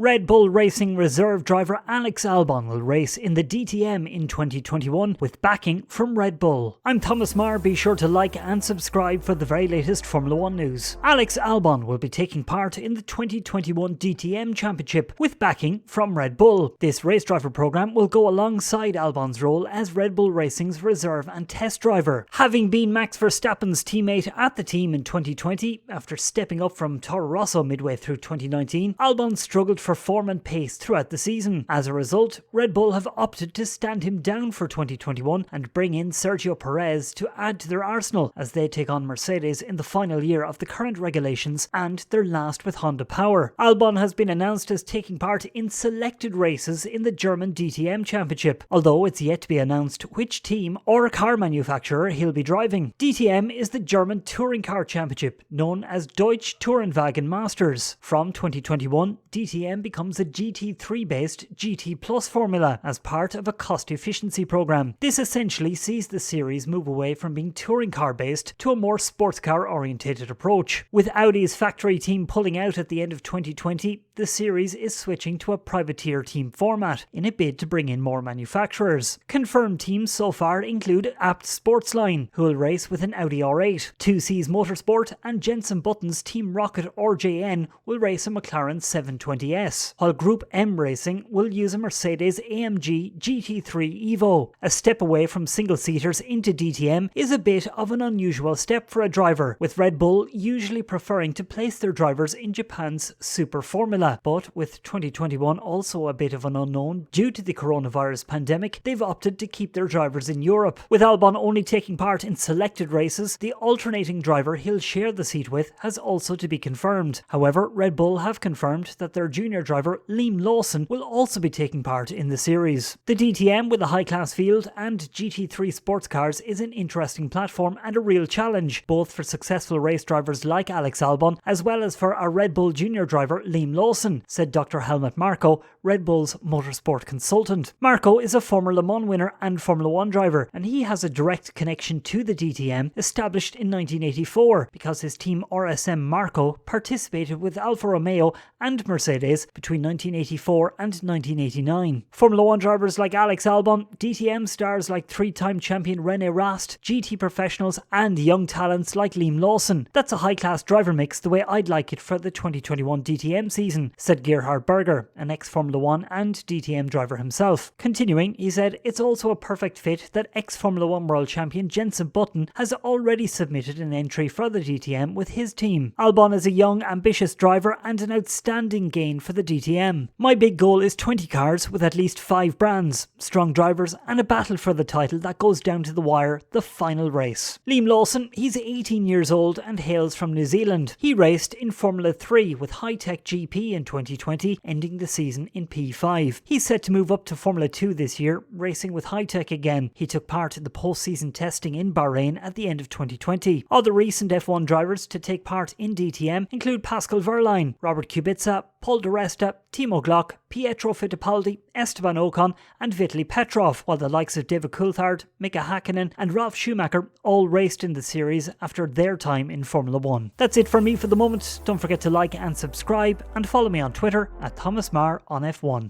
Red Bull Racing reserve driver Alex Albon will race in the DTM in 2021 with backing from Red Bull. I'm Thomas Marr, be sure to like and subscribe for the very latest Formula 1 news. Alex Albon will be taking part in the 2021 DTM Championship with backing from Red Bull. This race driver program will go alongside Albon's role as Red Bull Racing's reserve and test driver. Having been Max Verstappen's teammate at the team in 2020 after stepping up from Toro Rosso midway through 2019, Albon struggled for form and pace throughout the season. As a result, Red Bull have opted to stand him down for 2021 and bring in Sergio Perez to add to their arsenal as they take on Mercedes in the final year of the current regulations and their last with Honda power. Albon has been announced as taking part in selected races in the German DTM Championship, although it's yet to be announced which team or car manufacturer he'll be driving. DTM is the German Touring Car Championship, known as Deutsche Tourenwagen Masters. From 2021, DTM becomes a GT3-based GT Plus formula as part of a cost efficiency program. This essentially sees the series move away from being touring car based to a more sports car orientated approach. With Audi's factory team pulling out at the end of 2020, the series is switching to a privateer team format in a bid to bring in more manufacturers. Confirmed teams so far include Abt Sportsline, who will race with an Audi R8. 2C's Motorsport and Jenson Button's Team Rocket RJN will race a McLaren 720S, while Group M Racing will use a Mercedes AMG GT3 Evo. A step away from single-seaters into DTM is a bit of an unusual step for a driver, with Red Bull usually preferring to place their drivers in Japan's Super Formula. But with 2021 also a bit of an unknown due to the coronavirus pandemic, they've opted to keep their drivers in Europe. With Albon only taking part in selected races, the alternating driver he'll share the seat with has also to be confirmed. However, Red Bull have confirmed that their junior driver Lawson will also be taking part in the series. The DTM with a high-class field and GT3 sports cars is an interesting platform and a real challenge, both for successful race drivers like Alex Albon as well as for our Red Bull junior driver Lawson, said Dr. Helmut Marko, Red Bull's motorsport consultant. Marko is a former Le Mans winner and Formula 1 driver, and he has a direct connection to the DTM established in 1984 because his team RSM Marko participated with Alfa Romeo and Mercedes between 1984 and 1989. Formula 1 drivers like Alex Albon, DTM stars like three-time champion René Rast, GT professionals and young talents like Lawson. That's a high-class driver mix the way I'd like it for the 2021 DTM season, said Gerhard Berger, an ex-Formula 1 and DTM driver himself. Continuing, he said, it's also a perfect fit that ex-Formula 1 world champion Jenson Button has already submitted an entry for the DTM with his team. Albon is a young, ambitious driver and an outstanding gain for the DTM. My big goal is 20 cars with at least 5 brands, strong drivers and a battle for the title that goes down to the wire, the final race. Lawson, he's 18 years old and hails from New Zealand. He raced in Formula 3 with High Tech GP in 2020, ending the season in P5. He's set to move up to Formula 2 this year, racing with High Tech again. He took part in the post-season testing in Bahrain at the end of 2020. Other recent F1 drivers to take part in DTM include Pascal Wehrlein, Robert Kubica, Paul di Resta, Timo Glock, Pietro Fittipaldi, Esteban Ocon and Vitaly Petrov, while the likes of David Coulthard, Mika Hakkinen and Ralf Schumacher all raced in the series after their time in Formula 1. That's it for me for the moment. Don't forget to like and subscribe and follow me on Twitter at Thomas Marr on F1.